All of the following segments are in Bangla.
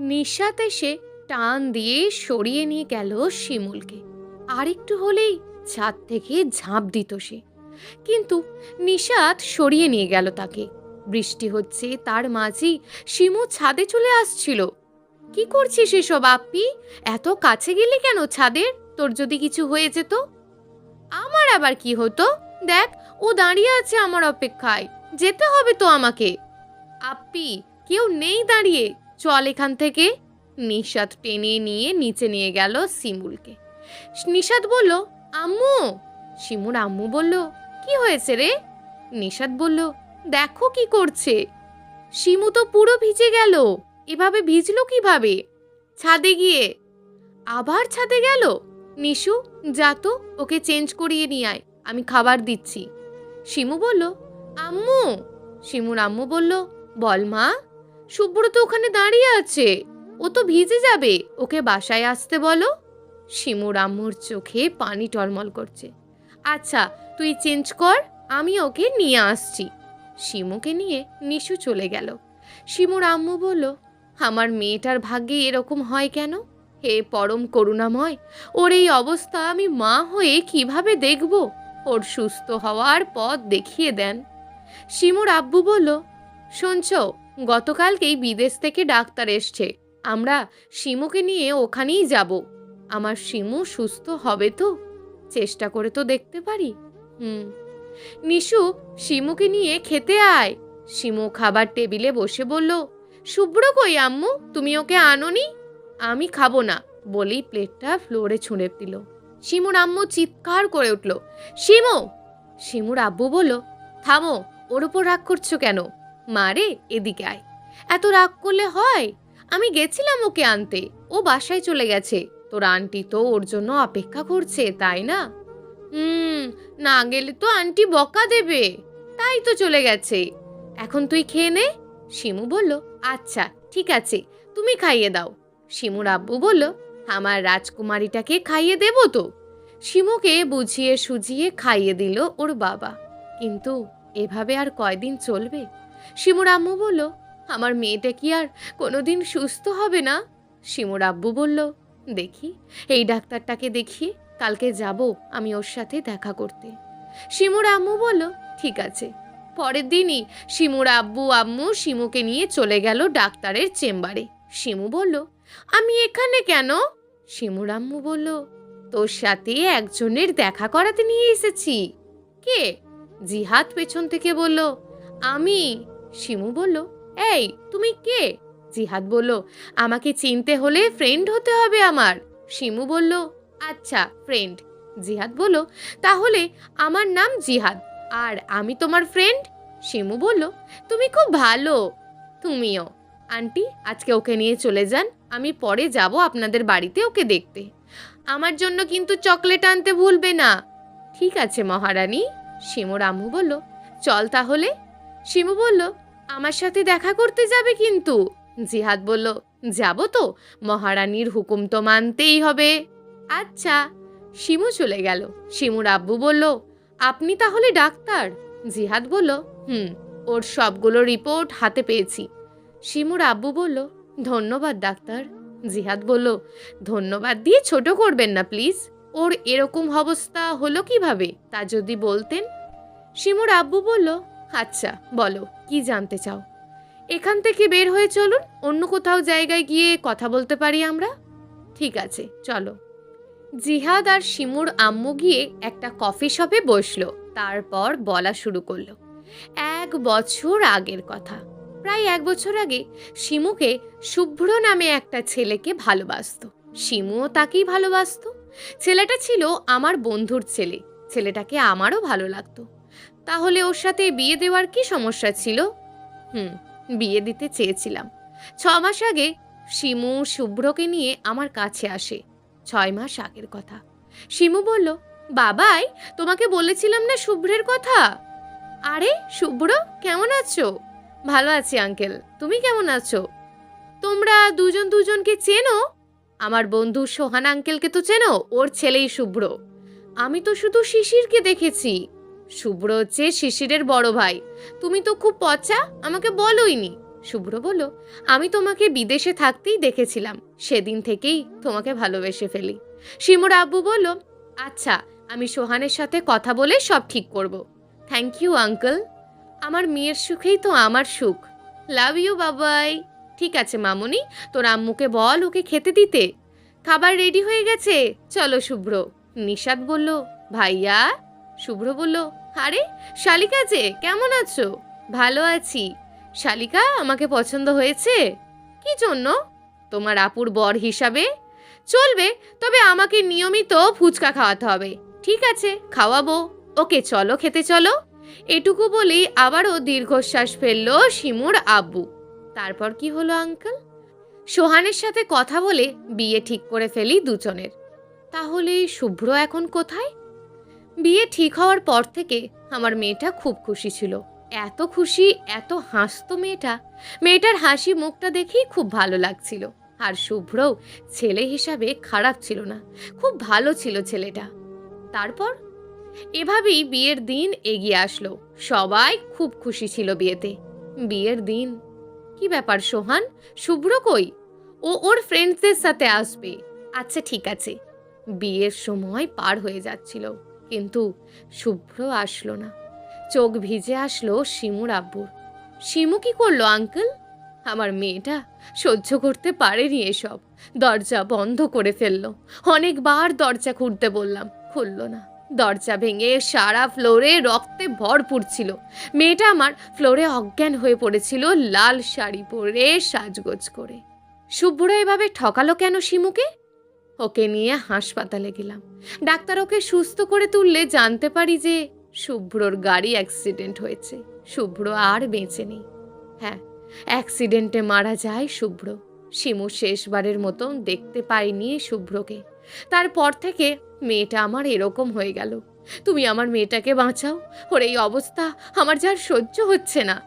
নিশাত এসে টান দিয়ে সরিয়ে নিয়ে গেল শিমুলকে। আর একটু হলেই ছাদ থেকে ঝাঁপ দিত সে, কিন্তু নিশাত সরিয়ে নিয়ে গেল তাকে। বৃষ্টি হচ্ছে, তার মাঝেই শিমু ছাদে চলে আসছিল। কি করছিস এসব আপ্পি? এত কাছে গেলি কেন ছাদের? তোর যদি কিছু হয়ে যেত? আমার আবার কি হতো? দেখ, ও দাঁড়িয়ে আছে আমার অপেক্ষায়, যেতে হবে তো আমাকে। আপ্পি, কেউ নেই দাঁড়িয়ে, চল এখান থেকে। নিশাত টেনে নিয়ে নিচে নিয়ে গেল শিমুলকে। নিশাত বলল, আম্মু। শিমুর আম্মু বলল, কি হয়েছে রে? নিশাত বলল, দেখো কি করছে। শিমু তো পুরো ভিজে গেল। এভাবে ভিজলো কিভাবে? ছাদে গিয়ে। আবার ছাদে গেল? নিশু, যা তো, ওকে চেঞ্জ করিয়ে নিয়ে আয়, আমি খাবার দিচ্ছি। শিমু বলল, আম্মু। শিমুর আম্মু বলল, বল মা। শুভ্র তো ওখানে দাঁড়িয়ে আছে, ও তো ভিজে যাবে, ওকে বাসায় আসতে বলো। শিমুর আম্মুর চোখে পানি টলমল করছে। আচ্ছা, তুই চেঞ্জ কর, আমি ওকে নিয়ে আসছি। শিমুকে নিয়ে নিশু চলে গেল। শিমুর আম্মু বলল, আমার মেয়েটার ভাগ্যে এরকম হয় কেন? হে পরম করুণাময়, ওর এই অবস্থা আমি মা হয়ে কিভাবে দেখব? ওর সুস্থ হওয়ার পথ দেখিয়ে দেন। শিমুর আব্বু বলল, শুনছ, গতকালকেই বিদেশ থেকে ডাক্তার এসছে, আমরা শিমুকে নিয়ে ওখানেই যাব। আমার শিমু সুস্থ হবে তো? চেষ্টা করে তো দেখতে পারি। নিশু, শিমুকে নিয়ে খেতে আয়। শিমু খাবার টেবিলে বসে বলল, শুভ্র কই আম্মু, তুমি ওকে আনোনি? আমি খাবো না বলেই প্লেটটা ফ্লোরে ছুঁড়ে দিল। শিমুর আম্মু চিৎকার করে উঠল, শিমু। শিমুর আব্বু বলল, থামো, ওর উপর রাগ করছো কেন? মারে, এদিকে আয়। এত রাগ করলে হয়? আমি গেছিলাম ওকে আনতে, ও বাসায় চলে গেছে। তোর আন্টি তো ওর জন্য অপেক্ষা করছে, তাই না? না গেলে তো আন্টি বকা দেবে, তাই তো চলে গেছে। এখন তুই খেয়ে নে। শিমু বলল, আচ্ছা ঠিক আছে, তুমি খাইয়ে দাও। শিমুর আব্বু বলল, আমার রাজকুমারীটাকে খাইয়ে দেব তো। শিমুকে বুঝিয়ে সুঝিয়ে খাইয়ে দিল ওর বাবা। কিন্তু এভাবে আর কয়দিন চলবে? শিমুর আম্মু বলল, আমার মেয়েটা কি আর কোনোদিন সুস্থ হবে না? শিমুর আব্বু বলল, দেখি, এই ডাক্তারটাকে দেখিয়ে কালকে যাব আমি ওর সাথে দেখা করতে। শিমুর আম্মু বলল, ঠিক আছে। পরের দিনই শিমুর আব্বু আম্মু শিমুকে নিয়ে চলে গেল ডাক্তারের চেম্বারে। শিমু বলল, আমি এখানে কেন? শিমুর আম্মু বলল, তোর সাথে একজনের দেখা করাতে নিয়ে এসেছি। কে? জিহাদ পেছন থেকে বলল, আমি। শিমু বলল, এই তুমি কে? জিহাদ বলল, আমাকে চিনতে হলে ফ্রেন্ড হতে হবে আমার। শিমু বলল, আচ্ছা ফ্রেন্ড। জিহাদ বলল, তাহলে আমার নাম জিহাদ, আর আমি তোমার ফ্রেন্ড। শিমু বলল, তুমি খুব ভালো। তুমিও। আন্টি, আজকে ওকে নিয়ে চলে যান, আমি পরে যাব আপনাদের বাড়িতে ওকে দেখতে। আমার জন্য কিন্তু চকলেট আনতে ভুলবে না। ঠিক আছে মহারানী। শিমুর আম্মু বলল, চল তাহলে। শিমু বলল, আমার সাথে দেখা করতে যাবে কিন্তু? জিহাদ বলল, যাব তো, মহারানীর হুকুম তো মানতেই হবে। আচ্ছা। শিমু চলে গেল। শিমুর আব্বু বলল, আপনি তাহলে ডাক্তার? জিহাদ বলল, ওর সবগুলো রিপোর্ট হাতে পেয়েছি। শিমুর আব্বু বলল, ধন্যবাদ ডাক্তার। জিহাদ বলল, ধন্যবাদ দিয়ে ছোট করবেন না প্লিজ। ওর এরকম অবস্থা হলো কিভাবে তা যদি বলতেন। শিমুর আব্বু বলল, আচ্ছা বলো, কি জানতে চাও? এখান থেকে বের হয়ে চলুন, অন্য কোথাও জায়গায় গিয়ে কথা বলতে পারি আমরা। ঠিক আছে, চলো। জিহাদ আর শিমুর আম্মু গিয়ে একটা কফি শপে বসলো। তারপর বলা শুরু করলো, 1 বছর আগের কথা। প্রায় 1 বছর আগে শিমুকে শুভ্র নামে একটা ছেলেকে ভালোবাসতো। শিমুও তাকেই ভালোবাসতো। ছেলেটা ছিল আমার বন্ধুর ছেলে। ছেলেটাকে আমারও ভালো লাগতো। তাহলে ওর সাথে বিয়ে দেওয়ার কি সমস্যা ছিল? বিয়ে দিতে চেয়েছিলাম। 6 মাস আগে শিমু শুভ্রকে নিয়ে আমার কাছে আসে। 6 মাস আগের কথা। শিমু বলল, বাবাই, তোমাকে বলেছিলাম না শুভ্রের কথা। আরে শুভ্র, কেমন আছো? ভালো আছি আঙ্কেল, তুমি কেমন আছো? তোমরা দুজন দুজনকে চেনো? আমার বন্ধু সোহান আঙ্কেলকে তো চেনো, ওর ছেলেই শুভ্র। আমি তো শুধু শিশিরকে দেখেছি। শুভ্র হচ্ছে শিশিরের বড় ভাই। তুমি তো খুব পচা, আমাকে বলোইনি। শুভ্র বলল, আমি তোমাকে বিদেশে থাকতেই দেখেছিলাম, সেদিন থেকেই তোমাকে ভালোবেসে ফেলি। শিমুর আব্বু বলল, আচ্ছা, আমি সোহানের সাথে কথা বলে সব ঠিক করব। থ্যাংক ইউ আঙ্কেল, আমার মেয়ের সুখেই তো আমার সুখ। লাভ ইউ বাবাই। ঠিক আছে মামুনি, তোর আম্মুকে বল ওকে খেতে দিতে। খাবার রেডি হয়ে গেছে, চলো শুভ্র। নিশাত বলল, ভাইয়া। শুভ্র বলল, আরে শালিকা যে, কেমন আছো? ভালো আছি। শালিকা আমাকে পছন্দ হয়েছে? কি জন্য? তোমার আপুর বর হিসাবে। চলবে, তবে আমাকে নিয়মিত ফুচকা খাওয়াতে হবে। ঠিক আছে, খাওয়াবো। ওকে চলো, খেতে চলো। এটুকু বলেই আবারও দীর্ঘশ্বাস ফেলল শিমুর আব্বু। তারপর কি হলো আঙ্কেল? সোহানের সাথে কথা বলে বিয়ে ঠিক করে ফেলি দুজনের। তাহলে শুভ্র এখন কোথায়? বিয়ে ঠিক হওয়ার পর থেকে আমার মেয়েটা খুব খুশি ছিল। এত খুশি, এত হাসতো মেয়েটা। মেয়েটার হাসি মুখটা দেখেই খুব ভালো লাগছিল। আর শুভ্রও ছেলে হিসাবে খারাপ ছিল না, খুব ভালো ছিল ছেলেটা। তারপর এভাবেই বিয়ের দিন এগিয়ে আসলো। সবাই খুব খুশি ছিল বিয়েতে। বিয়ের দিন কি ব্যাপার সোহান, শুভ্র কই? ও ওর ফ্রেন্ডসদের সাথে আসবে। আচ্ছা ঠিক আছে। বিয়ের সময় পার হয়ে যাচ্ছিল, কিন্তু শুভ্র আসলো না। চোখ ভিজে আসলো শিমুর আব্বুর। শিমু কি করলো আঙ্কেল? আমার মেয়েটা সহ্য করতে পারেনি এসব। দরজা বন্ধ করে ফেললো। অনেকবার দরজা খুলতে বললাম, খুললো না। দরজা ভেঙে সারা ফ্লোরে রক্তে ভরপুর ছিল। মেয়েটা আমার ফ্লোরে অজ্ঞান হয়ে পড়েছিল, লাল শাড়ি পরে সাজগোজ করে। শুভ্র এভাবে ঠকালো কেন শিমুকে? ওকে নিয়ে হাসপাতালে গেলাম। ডাক্তার ওকে সুস্থ করে তুললে জানতে পারি যে শুভ্রর গাড়ি অ্যাক্সিডেন্ট হয়েছে। শুভ্র আর বেঁচে নেই। হ্যাঁ, অ্যাক্সিডেন্টে মারা যায় শুভ্র। শিমু শেষবারের মতো দেখতে পাইনি শুভ্রকে। তারপর থেকে মেয়েটা আমার এরকম হয়ে গেল। তুমি আমার মেয়েটাকে বাঁচাও, ওর এই অবস্থা আমার যার সহ্য হচ্ছে না।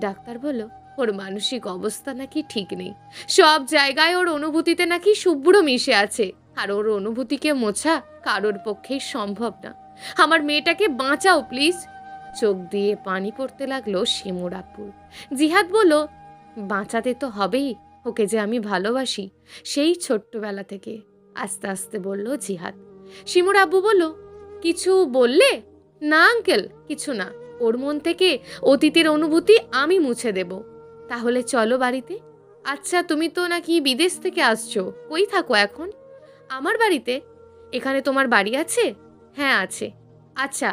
ডাক্তার বলল, ওর মানসিক অবস্থা নাকি ঠিক নেই। সব জায়গায় ওর অনুভূতিতে নাকি শুভ্র মিশে আছে, আর ওর অনুভূতিকে মোছা কারোর পক্ষেই সম্ভব না। আমার মেয়েটাকে বাঁচাও প্লিজ। চোখ দিয়ে পানি পড়তে লাগলো শিমুর আপুর। জিহাদ বলল, বাঁচাতে তো হবেই, ওকে যে আমি ভালোবাসি সেই ছোট্টবেলা থেকে। আস্তে আস্তে বলল জিহাদ। শিমুর আব্বু বলল, কিছু বললে? না আঙ্কেল, কিছু না। ওর মন থেকে অতীতের অনুভূতি আমি মুছে দেব। তাহলে চলো বাড়িতে। আচ্ছা, তুমি তো নাকি বিদেশ থেকে আসছো, কই থাকো এখন? আমার বাড়িতে। এখানে তোমার বাড়ি আছে? হ্যাঁ আছে। আচ্ছা,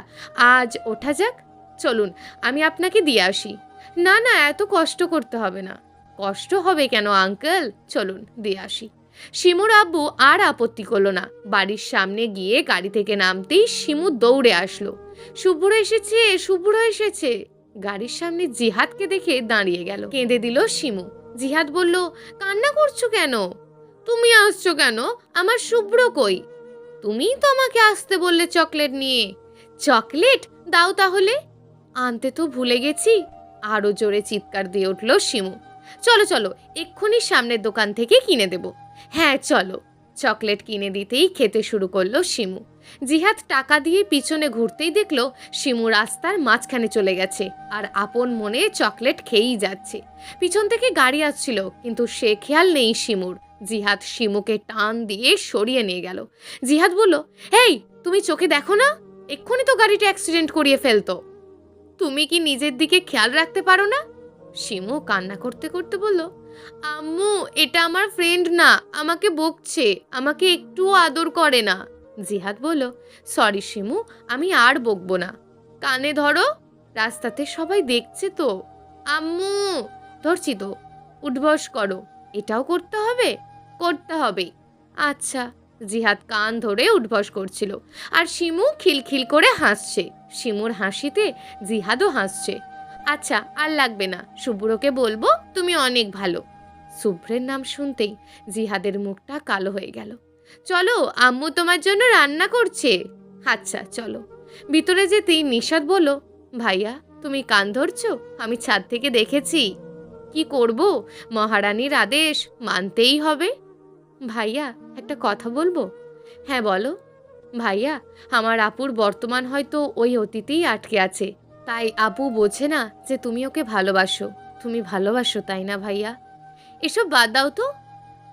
আজ ওঠা যাক। চলুন, আমি আপনাকে দিয়ে আসি। না না, এত কষ্ট করতে হবে না। কষ্ট হবে কেন আঙ্কেল, চলুন দিয়ে আসি। শিমুর আব্বু আর আপত্তি করলো না। বাড়ির সামনে গিয়ে গাড়ি থেকে নামতেই শিমু দৌড়ে আসলো। শুভ্র এসেছে, শুভ্র এসেছে। গাড়ির সামনে জিহাদকে দেখে দাঁড়িয়ে গেল। কেঁদে দিল শিমু। জিহাদ বলল, কান্না করছো কেন? তুমি আসছো কেন? আমার শুভ্র কই? তুমিই তো আমাকে আসতে বললে চকলেট নিয়ে। চকলেট দাও তাহলে। আনতে তো ভুলে গেছি। আরো জোরে চিৎকার দিয়ে উঠল শিমু। চলো চলো, এক্ষুনি সামনের দোকান থেকে কিনে দেব। হ্যাঁ চলো। চকলেট কিনে দিতেই খেতে শুরু করলো শিমু। জিহাদ টাকা দিয়ে পিছনে ঘুরতেই দেখলো শিমু রাস্তার মাঝখানে চলে গেছে আর আপন মনে চকলেট খেয়েই যাচ্ছে। পিছন থেকে গাড়ি আসছিল, কিন্তু সে খেয়াল নেই শিমুর। জিহাদ শিমুকে টান দিয়ে সরিয়ে নিয়ে গেল। জিহাদ বলল, এই তুমি চোখে দেখো না? এক্ষুনি তো গাড়িটা অ্যাক্সিডেন্ট করিয়ে ফেলতো। তুমি কি নিজের দিকে খেয়াল রাখতে পারো না? শিমু কান্না করতে করতে বলল, আম্মু এটা আমার ফ্রেন্ড না, আমাকে বকছে, আমাকে একটুও আদর করে না। জিহাদ বলল, সরি শিমু, আমি আর বকবো না। কানে ধরো, রাস্তাতে সবাই দেখছে তো। আম্মু, ধরছি তো। উঠবস করো। এটাও করতে হবে? করতে হবে। আচ্ছা। জিহাদ কান ধরে উঠবস করছিল, আর শিমু খিলখিল করে হাসছে। শিমুর হাসিতে জিহাদও হাসছে। আচ্ছা, আর লাগবে না, শুভ্রকে বলবো তুমি অনেক ভালো। শুভ্রের নাম শুনতেই জিহাদের মুখটা কালো হয়ে গেল। চলো, আম্মু তোমার জন্য রান্না করছে। আচ্ছা চলো। ভিতরে যেতেই নিশাত বলল, ভাইয়া তুমি কান ধরছো? আমি ছাদ থেকে দেখেছি। কি করব, মহারানীর আদেশ মানতেই হবে। ভাইয়া একটা কথা বলবো? হ্যাঁ বলো। ভাইয়া, আমার আপুর বর্তমান হয়তো ওই অতীতেই আটকে আছে, তাই আপু বোঝে না যে তুমি ওকে ভালোবাসো। তুমি ভালোবাসো তাই না ভাইয়া? এসব বাদ দাও তো।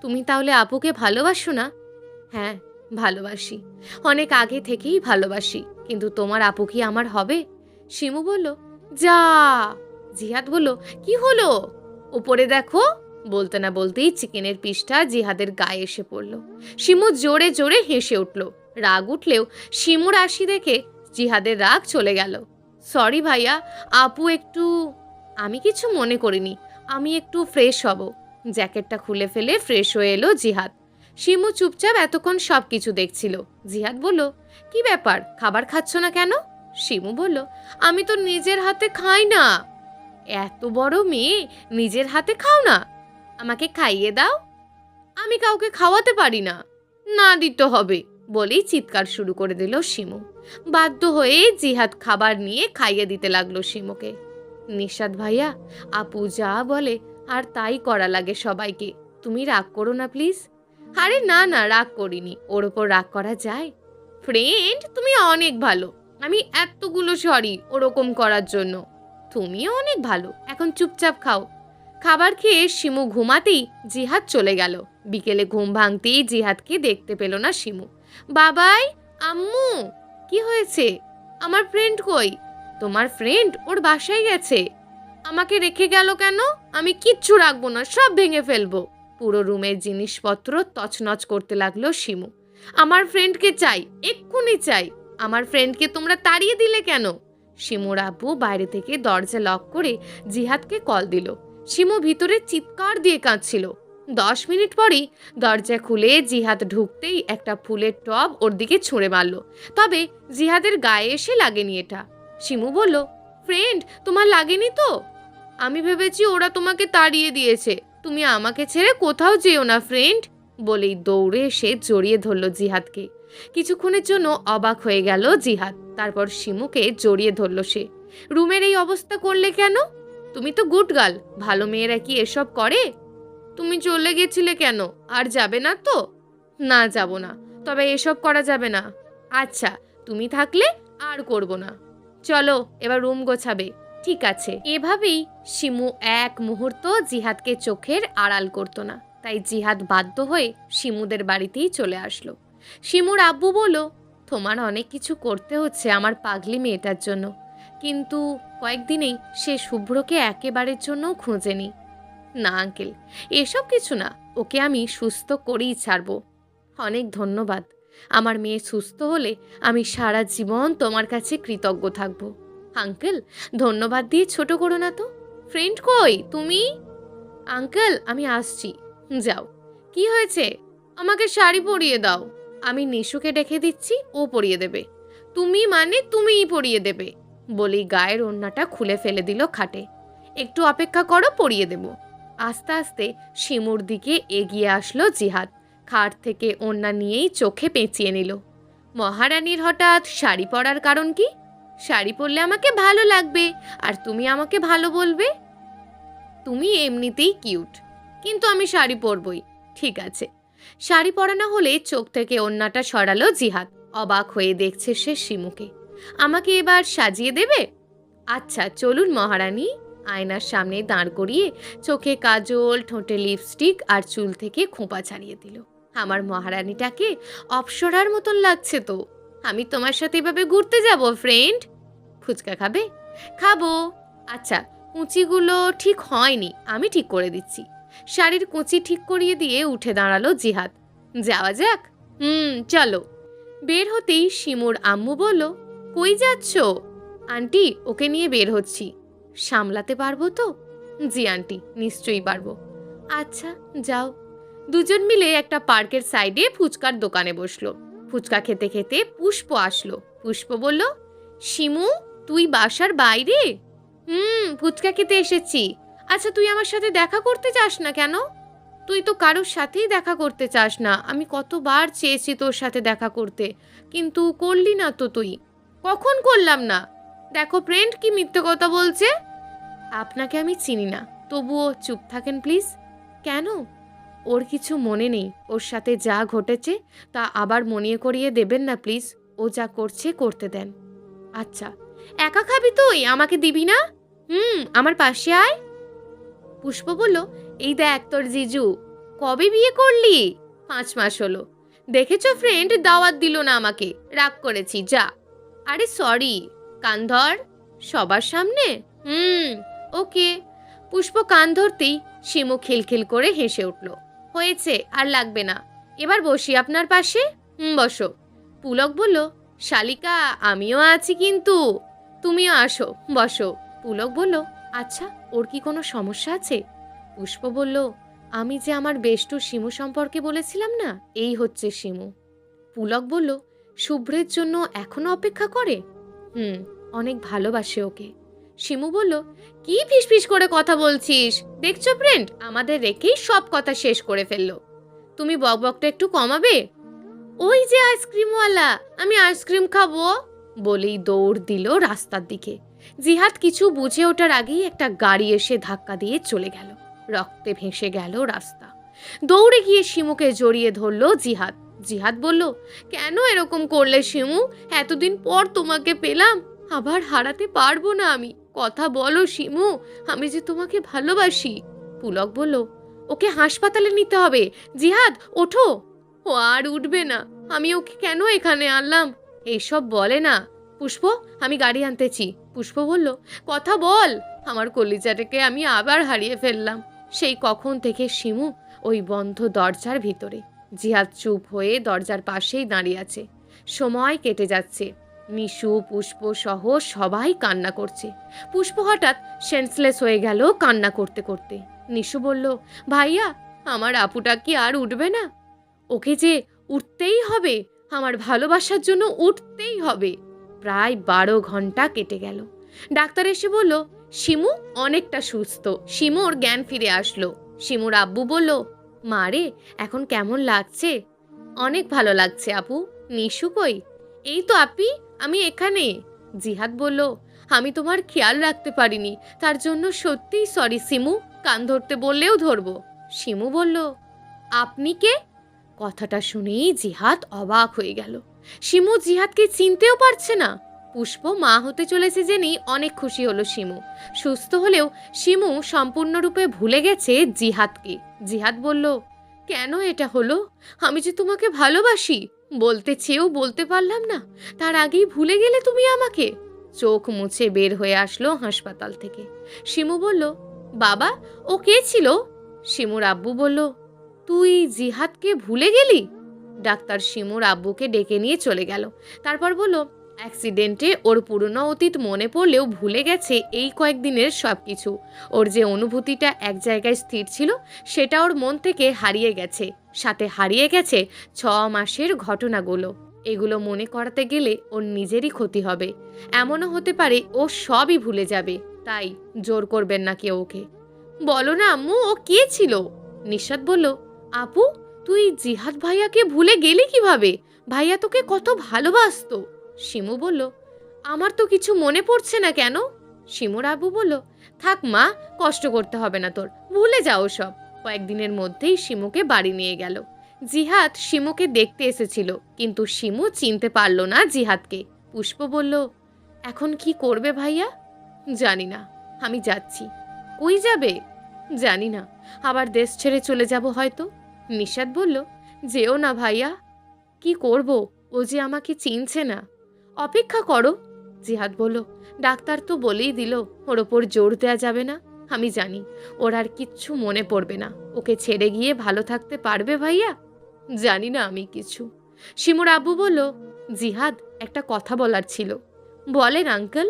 তুমি তাহলে আপুকে ভালোবাসো না? হ্যাঁ, ভালোবাসি। অনেক আগে থেকেই ভালোবাসি। কিন্তু তোমার আপু কি আমার হবে? শিমু বলল, যা। জিহাদ বলল, কি হলো? উপরে দেখো। বলতে না বলতেই চিকেনের পিসটা জিহাদের গায়ে এসে পড়ল। শিমু জোরে জোরে হেসে উঠল। রাগ উঠলেও শিমুর হাসি দেখে জিহাদের রাগ চলে গেল। সরি ভাইয়া, আপু একটু। আমি কিছু মনে করিনি। আমি একটু ফ্রেশ হব। জ্যাকেটটা খুলে ফেলে ফ্রেশ হয়ে এলো জিহাদ। শিমু চুপচাপ এতক্ষণ সব কিছু দেখছিল। জিহাদ বলল, কি ব্যাপার, খাবার খাচ্ছ না কেন? শিমু বলল, আমি তো নিজের হাতে খাই না। এত বড় মেয়ে, নিজের হাতে খাও না? আমাকে খাইয়ে দাও। আমি কাউকে খাওয়াতে পারি না। না দিতে হবে, বলেই চিৎকার শুরু করে দিল শিমু। বাধ্য হয়ে জিহাদ খাবার নিয়ে খাইয়ে দিতে লাগলো শিমুকে। নিশাদ ভাইয়া, আপু যা বলে আর তাই করা লাগে সবাইকে। তুমি রাগ করো না প্লিজ। আরে না না, রাগ করিনি। ওর ওপর রাগ করা যায়? ফ্রেন্ড, তুমি অনেক ভালো। আমি এতগুলো সরি ওরকম করার জন্য। তুমিও অনেক ভালো। এখন চুপচাপ খাও। খাবার খেয়ে শিমু ঘুমাতেই জিহাদ চলে গেল। বিকেলে ঘুম ভাঙতেই জিহাদকে দেখতে পেল না শিমু। বাবাই, আম্মু, কি হয়েছে? আমার ফ্রেন্ড কই? তোমার ফ্রেন্ড ওর বাসায় গেছে। আমাকে রেখে গেল কেন? আমি কিচ্ছু রাখবো না, সব ভেঙে ফেলবো। পুরো রুমের জিনিসপত্র তছনছ করতে লাগলো শিমু। আমার ফ্রেন্ডকে চাই, এক্ষুনি চাই। আমার ফ্রেন্ডকে তোমরা তাড়িয়ে দিলে কেন? শিমুর আব্বু বাইরে থেকে দরজা লক করে জিহাদকে কল দিল। শিমু ভিতরে চিৎকার দিয়ে কাঁদছিল। 10 মিনিট পরেই দরজা খুলে জিহাদ ঢুকতেই একটা ফুলের টব ওর দিকে ছুঁড়ে মারল। তবে জিহাদের গায়ে এসে লাগেনি এটা। শিমু বলল, ফ্রেন্ড, তোমার লাগেনি তো? আমি ভেবেছি ওরা তোমাকে তাড়িয়ে দিয়েছে। তুমি আমাকে ছেড়ে কোথাও যেও না ফ্রেন্ড। বলেই দৌড়ে এসে জড়িয়ে ধরল জিহাদকে। কিছুক্ষণের জন্য অবাক হয়ে গেল জিহাদ। তারপর শিমুকে জড়িয়ে ধরল সে। রুমের এই অবস্থা করলে কেন? তুমি তো গুড গার্ল, ভালো মেয়েরা কি এসব করে? তুমি চলে গেছিলে কেন? আর যাবে না তো? না, যাব না। তবে এসব করা যাবে না। আচ্ছা, তুমি থাকলে আর করব না। চলো এবার রুম গোছাবে। ঠিক আছে। এভাবেই শিমু এক মুহূর্ত জিহাদকে চোখের আড়াল করতো না। তাই জিহাদ বাধ্য হয়ে শিমুদের বাড়িতেই চলে আসলো। শিমুর আব্বু বলল, তোমার অনেক কিছু করতে হচ্ছে আমার পাগলি মেয়েটার জন্য। কিন্তু কয়েকদিনেই সে শুভ্রকে একেবারের জন্যও খোঁজেনি। না আঙ্কেল, এসব কিছু না। ওকে আমি সুস্থ করেই ছাড়বো। অনেক ধন্যবাদ। আমার মেয়ে সুস্থ হলে আমি সারা জীবন তোমার কাছে কৃতজ্ঞ থাকবো। আঙ্কেল, ধন্যবাদ দিয়ে ছোট করো না তো। ফ্রেন্ড কই তুমি? আঙ্কেল, আমি আসছি। যাও। কি হয়েছে? আমাকে শাড়ি পরিয়ে দাও। আমি নিশুকে ডেকে দিচ্ছি, ও পরিয়ে দেবে। তুমি মানে তুমিই পরিয়ে দেবে। বলেই গায়ের ওড়নাটা খুলে ফেলে দিল খাটে। একটু অপেক্ষা করো, পরিয়ে দেব। আস্তে আস্তে শিমুর দিকে এগিয়ে আসলো জিহাদ। খাট থেকে ওড়না নিয়েই চোখে পেঁচিয়ে নিল। মহারানীর হঠাৎ শাড়ি পরার কারণ কি? শাড়ি পরলে আমাকে ভালো লাগবে, আর তুমি আমাকে ভালো বলবে। তুমি এমনিতেই কিউট, কিন্তু আমি শাড়ি পরবই। ঠিক আছে। শাড়ি পরানো হলে চোখ থেকে ওড়নাটা সরালো জিহাদ। অবাক হয়ে দেখছে সে শিমুকে। আমাকে এবার সাজিয়ে দেবে? আচ্ছা চলুন মহারানী। আয়নার সামনে দাঁড় করিয়ে চোখে কাজল, ঠোঁটে লিপস্টিক আর চুল থেকে খোঁপা ছাড়িয়ে দিল। আমার মহারানীটাকে অপ্সরার মতন লাগছে তো। আমি তোমার সাথে এভাবে ঘুরতে যাব ফ্রেন্ড। ফুচকা খাবে? খাবো। আচ্ছা, কুঁচিগুলো ঠিক হয়নি, আমি ঠিক করে দিচ্ছি। শাড়ির কুঁচি ঠিক করিয়ে দিয়ে উঠে দাঁড়ালো জিহাদ। যাওয়া যাক। চলো। বের হতেই শিমুর আম্মু বলল, কই যাচ্ছ? আন্টি, ওকে নিয়ে বের হচ্ছি। সামলাতে পারবো তো? জি আন্টি, নিশ্চয়ই পারবো। আচ্ছা, যাও। দুজন মিলে একটা পার্কের সাইডে ফুচকার দোকানে বসলো। ফুচকা খেতে খেতে পুষ্প আসলো। পুষ্প বলল, শিমু, তুই বাসার বাইরে? ফুচকা খেতে এসেছি। আচ্ছা, তুই আমার সাথে দেখা করতে চাস না কেন? তুই তো কারোর সাথেই দেখা করতে চাস না। আমি কতবার চেয়েছি তোর সাথে দেখা করতে, কিন্তু করলি না তো তুই। কখন করলাম না? দেখো ফ্রেন্ড, কি মিথ্যে কথা বলছে। আপনাকে আমি চিনি না, তবুও চুপ থাকেন প্লিজ। কেন? ওর কিছু মনে নেই। ওর সাথে যা ঘটেছে তা আবার মনে করিয়ে দেবেন না প্লিজ। ও যা করছে করতে দেন। আচ্ছা, একা খাবি তুই? আমাকে দিবি না? আমার পাশে আয়। পুষ্প বলল, এই দেখ তোর জিজু। কবে বিয়ে করলি? 5 মাস হলো। দেখেছো ফ্রেন্ড, দাওয়াত দিল না আমাকে, রাগ করেছি, যা। আরে সরি, কান ধর। সবার সামনে? ওকে। পুষ্প কান ধরতেই শিমু খিলখিল করে হেসে উঠল। হয়েছে, আর লাগবে না। এবার বসি আপনার পাশে। বসো। পুলক বলল, শালিকা আমিও আছি কিন্তু, তুমিও আসো, বসো। পুলক বলল, আচ্ছা, ওর কি কোনো সমস্যা আছে? পুষ্প বলল, আমি যে আমার বেষ্টু শিমু সম্পর্কে বলেছিলাম না, এই হচ্ছে শিমু। পুলক বলল, শুভ্রের জন্য এখনো অপেক্ষা করে? অনেক ভালোবাসে ওকে। শিমু বলল, কি ফিসফিস করে কথা বলছিস? দেখছো ফ্রেন্ড, আমাদের রেখেই সব কথা শেষ করে ফেললো। তুমি বকবকটা একটু কমাবে? ওই যে আইসক্রিমওয়ালা, আমি আইসক্রিম খাবো বলেই দৌড় দিল রাস্তার দিকে। জিহাদ কিছু বুঝে ওঠার আগেই একটা গাড়ি এসে ধাক্কা দিয়ে চলে গেল। রক্তে ভেসে গেল রাস্তা। দৌড়ে গিয়ে শিমুকে জড়িয়ে ধরল জিহাদ। জিহাদ বলল, কেন এরকম করলে শিমু? এতদিন পর তোমাকে পেলাম, আবার হারাতে পারবো না আমি। কথা বলো শিমু, আমি যে তোমাকে ভালোবাসি। পুলক বলল, ওকে হাসপাতালে নিতে হবে। জিহাদ, ওঠো। ও আর উঠবে না, আমি ওকে কেন এখানে আনলাম? এইসব বলে না। পুষ্প, আমি গাড়ি আনতেছি। পুষ্প বলল, কথা বল। আমার কলিজাটাকে আমি আবার হারিয়ে ফেললাম। সেই কখন থেকে শিমু ওই বন্ধ দরজার ভিতরে। জিহাদ চুপ হয়ে দরজার পাশেই দাঁড়িয়ে আছে। সময় কেটে যাচ্ছে। মিশু, পুষ্প সহ সবাই কান্না করছে। পুষ্প হঠাৎ সেন্সলেস হয়ে গেল কান্না করতে করতে। নিশু বলল, ভাইয়া, আমার আপুটা কি আর উঠবে না? ওকে যে উঠতেই হবে, আমার ভালোবাসার জন্য উঠতেই হবে। প্রায় 12 ঘন্টা কেটে গেল। ডাক্তার এসে বলল, শিমু অনেকটা সুস্থ। শিমুর জ্ঞান ফিরে আসলো। শিমুর আব্বু বলল, মা রে, এখন কেমন লাগছে? অনেক ভালো লাগছে আপু। নিশু কই? এই তো আপি, আমি এখানে। জিহাদ বলল, আমি তোমার খেয়াল রাখতে পারিনি, তার জন্য সত্যিই সরি শিমু। কান ধরতে বললেও ধরবো। শিমু বলল, আপনি কে? কথাটা শুনেই জিহাদ অবাক হয়ে গেল। শিমু জিহাদকে চিনতেও পারছে না। পুষ্প মা হতে চলেছে জেনেই অনেক খুশি হলো শিমু। সুস্থ হলেও শিমু সম্পূর্ণরূপে ভুলে গেছে জিহাদকে। জিহাদ বলল, কেন এটা হলো? আমি যে তোমাকে ভালোবাসি, বলতে চেয়েও বলতে পারলাম না, তার আগেই ভুলে গেলে তুমি আমাকে। চোখ মুছে বের হয়ে আসলো হাসপাতাল থেকে। শিমু বলল, বাবা, ও কে ছিল? শিমুর আব্বু বলল, তুই জিহাদকে ভুলে গেলি? ডাক্তার শিমুর আব্বুকে ডেকে নিয়ে চলে গেল। তারপর বলল, অ্যাক্সিডেন্টে ওর পুরনো অতীত মনে পড়লেও ভুলে গেছে এই কয়েকদিনের সব কিছু। ওর যে অনুভূতিটা এক জায়গায় স্থির ছিল, সেটা ওর মন থেকে হারিয়ে গেছে। সাথে হারিয়ে গেছে 6 মাসের ঘটনাগুলো। এগুলো মনে করাতে গেলে ওর নিজেরই ক্ষতি হবে। এমনও হতে পারে ও সবই ভুলে যাবে। তাই জোর করবেন না কেউ ওকে। বলো না আম্মু, ও কে ছিল? নিশাত বলল, আপু, তুই জিহাদ ভাইয়াকে ভুলে গেলি কিভাবে? ভাইয়া তোকে কত ভালোবাসতো। শিমু বলল, আমার তো কিছু মনে পড়ছে না কেন? শিমুর আব্বু বলল, থাক মা, কষ্ট করতে হবে না তোর, ভুলে যাও সব। কয়েকদিনের মধ্যেই শিমুকে বাড়ি নিয়ে গেল। জিহাদ শিমুকে দেখতে এসেছিল, কিন্তু শিমু চিনতে পারল না জিহাদকে। পুষ্প বলল, এখন কি করবে ভাইয়া? জানি না, আমি যাচ্ছি। কই যাবে? জানি না, আবার দেশ ছেড়ে চলে যাব হয়তো। নিশাত বলল, যেও না ভাইয়া। কি করব, ও যে আমাকে চিনছে না। অপেক্ষা করো। জিহাদ বলল, ডাক্তার তো বলেই দিল ওর ওপর জোর দেয়া যাবে না। আমি জানি ওর আর কিচ্ছু মনে পড়বে না। ওকে ছেড়ে গিয়ে ভালো থাকতে পারবে ভাইয়া? জানি না আমি কিছু। শিমুর আব্বু বলল, জিহাদ, একটা কথা বলার ছিল। বলেন আঙ্কেল।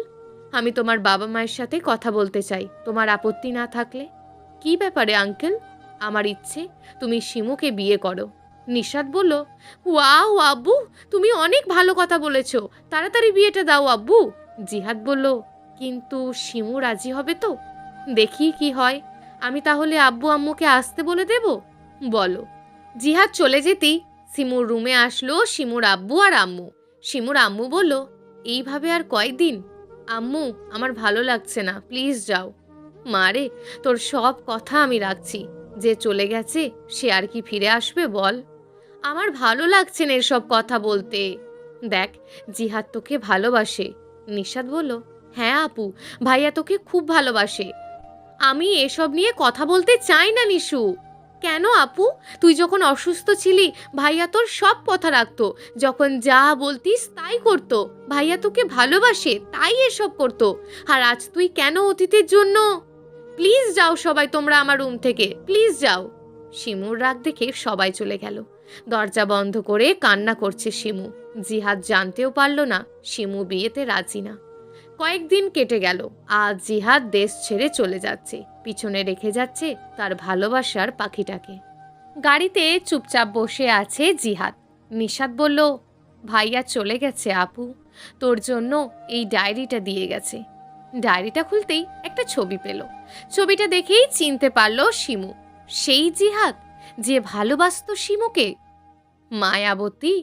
আমি তোমার বাবা মায়ের সাথে কথা বলতে চাই, তোমার আপত্তি না থাকলে। কি ব্যাপারে আঙ্কেল? আমার ইচ্ছে তুমি শিমুকে বিয়ে করো। নিশাত বলল, ওয়াও আব্বু, তুমি অনেক ভালো কথা বলেছ, তাড়াতাড়ি বিয়েটা দাও আব্বু। জিহাদ বলল, কিন্তু শিমু রাজি হবে তো? দেখি কি হয়। আমি তাহলে আব্বু আম্মুকে আসতে বলে দেব? বলো। জিহাদ চলে যেতেই শিমুর রুমে আসলো শিমুর আব্বু আর আম্মু। শিমুর আম্মু বলল, এইভাবে আর কয়দিন? আম্মু, আমার ভালো লাগছে না, প্লিজ যাও। মারে, তোর সব কথা আমি রাখছি। যে চলে গেছে সে আর কি ফিরে আসবে বল? আমার ভালো লাগছে না এসব কথা বলতে। দেখ, জিহাদ তোকে ভালোবাসে। নিশাত বলল, হ্যাঁ আপু, ভাইয়া তোকে খুব ভালোবাসে। আমি এসব নিয়ে কথা বলতে চাই না নিশু। কেন আপু? তুই যখন অসুস্থ ছিলি ভাইয়া তোর সব কথা রাখতো, যখন যা বলতিস তাই করতো। ভাইয়া তোকে ভালোবাসে তাই এসব করতো। আর আজ তুই কেন অতীতের জন্য? প্লিজ যাও সবাই তোমরা আমার রুম থেকে, প্লিজ যাও। শিমুর রাগ দেখে সবাই চলে গেল। দরজা বন্ধ করে কান্না করছে শিমু। জিহাদ জানতেও পারল না শিমু বিয়েতে রাজি না। কয়েকদিন কেটে গেল। আজ জিহাদ দেশ ছেড়ে চলে যাচ্ছে, পিছনে রেখে যাচ্ছে তার ভালোবাসার পাখিটাকে। গাড়িতে চুপচাপ বসে আছে জিহাদ। নিশাত বলল, ভাইয়া চলে গেছে আপু, তোর জন্য এই ডায়েরিটা দিয়ে গেছে। ডায়েরিটা খুলতেই একটা ছবি পেল। ছবিটা দেখেই চিনতে পারল শিমু, সেই জিহাদ যে ভালোবাসতো শিমুকে। মায়াবতী,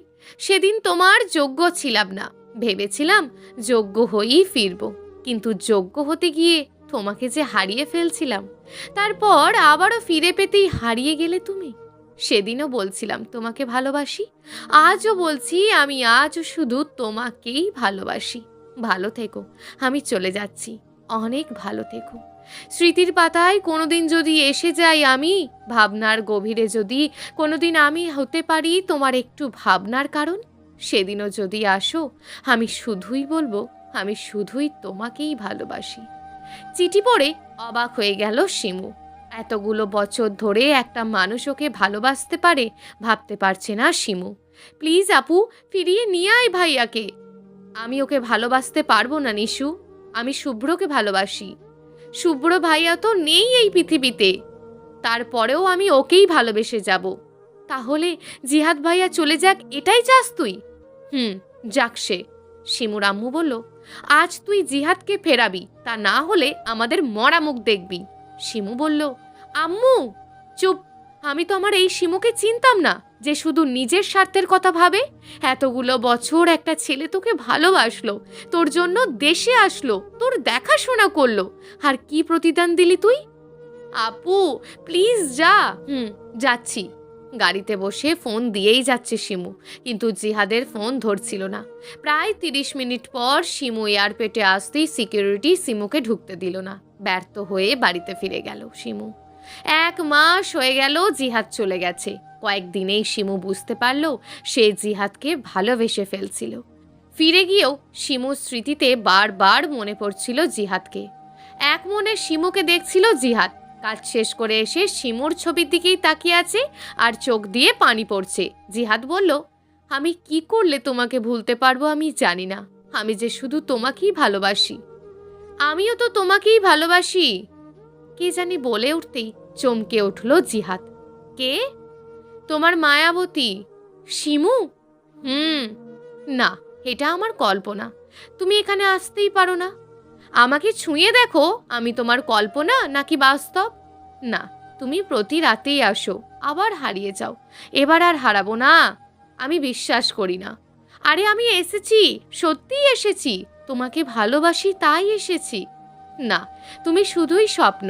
সেদিন তোমার যোগ্য ছিলাম না, ভেবেছিলাম যোগ্য হয়েই ফিরব, কিন্তু যোগ্য হতে গিয়ে তোমাকে যে হারিয়ে ফেলছিলাম, তারপর আবারও ফিরে পেতেই হারিয়ে গেলে তুমি। সেদিনও বলছিলাম তোমাকে ভালোবাসি, আজও বলছি আমি আজও শুধু তোমাকেই ভালোবাসি। ভালো থেকো, আমি চলে যাচ্ছি, অনেক ভালো থেকো। স্মৃতির পাতায় কোনোদিন যদি এসে যাই আমি, ভাবনার গভীরে যদি কোনোদিন আমি হতে পারি তোমার একটু ভাবনার কারণ, সেদিনও যদি আসো আমি শুধুই বলবো আমি শুধুই তোমাকেই ভালোবাসি। চিঠি পড়ে অবাক হয়ে গেল শিমু। এতগুলো বছর ধরে একটা মানুষ ওকে ভালোবাসতে পারে ভাবতে পারছে না শিমু। প্লিজ আপু, ফিরিয়ে নিয়ে আয় ভাইয়াকে। আমি ওকে ভালোবাসতে পারবো না নিশু, আমি শুভ্রকে ভালোবাসি। শুভ্র ভাইয়া তো নেই এই পৃথিবীতে, তারপরেও আমি ওকেই ভালোবেসে যাব। তাহলে জিহাদ ভাইয়া চলে যাক এটাই চাস তুই? যাক সে। শিমুর আম্মু বলল, আজ তুই জিহাদকে ফেরাবি, তা না হলে আমাদের মরা মুখ দেখবি। শিমু বলল, আম্মু চুপ, আমি তো আমার এই শিমুকে চিনতাম না যে শুধু নিজের স্বার্থের কথা ভাবে। এতগুলো বছর একটা ছেলে তোকে ভালোবাসলো, তোর জন্য দেশে আসলো, তোর দেখাশোনা করলো, আর কি প্রতিদান দিলি তুই? আপু প্লিজ যা। যাচ্ছি। গাড়িতে বসে ফোন দিয়েই যাচ্ছে শিমু, কিন্তু জিহাদের ফোন ধরছিল না। প্রায় 30 মিনিট পর শিমু এয়ারপোর্টে আসতেই সিকিউরিটি শিমুকে ঢুকতে দিল না। ব্যর্থ হয়ে বাড়িতে ফিরে গেল শিমু। 1 মাস হয়ে গেল জিহাদ চলে গেছে। কয়েকদিনেই শিমু বুঝতে পারল সে জিহাদকে ভালোবেসে ফেলছিল। ফিরে গিয়েও শিমুর স্মৃতিতে বারবার মনে পড়ছিল জিহাদকে। এক মনে শিমুকে দেখছিল জিহাদ। কাজ শেষ করে এসে শিমুর ছবির দিকেই তাকিয়ে আছে আর চোখ দিয়ে পানি পড়ছে। জিহাদ বলল, আমি কি করলে তোমাকে ভুলতে পারবো আমি জানি না, আমি যে শুধু তোমাকেই ভালোবাসি। আমিও তো তোমাকেই ভালোবাসি। কে জানি বলে উঠতেই চমকে উঠল জিহাদ। কে? তোমার মায়াবতী। শিমু? না, এটা আমার কল্পনা। তুমি এখানে আসতেই পারো না। আমাকে ছুঁয়ে দেখো, আমি তোমার কল্পনা নাকি বাস্তব? না, তুমি প্রতি রাতেই আসো, আবার হারিয়ে যাও। এবার আর হারাবো না, আমি বিশ্বাস করি না। আরে আমি এসেছি, সত্যিই এসেছি, তোমাকে ভালোবাসি তাই এসেছি। না, তুমি শুধুই স্বপ্ন।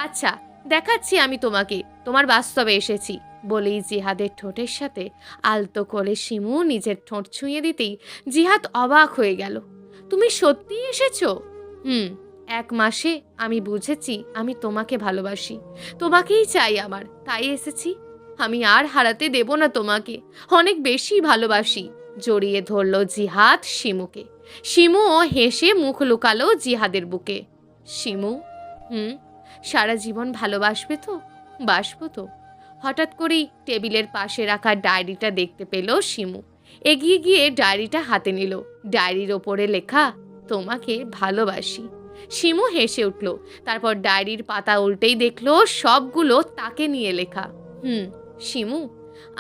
আচ্ছা দেখাচ্ছি আমি তোমাকে, তোমার বাস্তবে এসেছি। বলেই জিহাদের ঠোঁটের সাথে আলতো করে শিমু নিজের ঠোঁট ছুঁয়ে দিতেই জিহাদ অবাক হয়ে গেল। তুমি সত্যিই এসেছো? 1 মাসে আমি বুঝেছি আমি তোমাকে ভালোবাসি, তোমাকেই চাই আমার, তাই এসেছি। আমি আর হারাতে দেব না তোমাকে, অনেক বেশি ভালোবাসি। জড়িয়ে ধরল জিহাদ শিমুকে। শিমুও হেসে মুখ লুকালো জিহাদের বুকে। শিমু, সারা জীবন ভালোবাসবে তো? বাসবো তো। হঠাৎ করেই টেবিলের পাশে রাখা ডায়েরিটা দেখতে পেল শিমু। এগিয়ে গিয়ে ডায়েরিটা হাতে নিল। ডায়েরির ওপরে লেখা, তোমাকে ভালোবাসি। শিমু হেসে উঠল। তারপর ডায়েরির পাতা উল্টেই দেখলো সবগুলো তাকে নিয়ে লেখা। শিমু,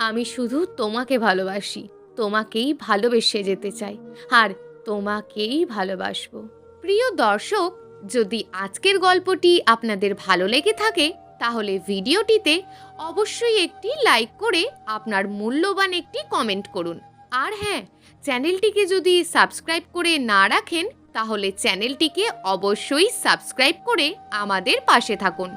আমি শুধু তোমাকে ভালোবাসি, তোমাকেই ভালোবেসে যেতে চাই, আর তোমাকেই ভালোবাসবো। প্রিয় দর্শক, যদি আজকের গল্পটি আপনাদের ভালো লেগে থাকে তাহলে ভিডিওটিতে অবশ্যই একটি লাইক করে আপনার মূল্যবান একটি কমেন্ট করুন। আর হ্যাঁ, চ্যানেলটিকে যদি সাবস্ক্রাইব করে না রাখেন তাহলে চ্যানেলটিকে অবশ্যই সাবস্ক্রাইব করে আমাদের পাশে থাকুন।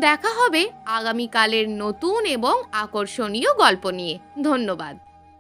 দেখা হবে আগামীকালের নতুন এবং আকর্ষণীয় গল্প নিয়ে। ধন্যবাদ।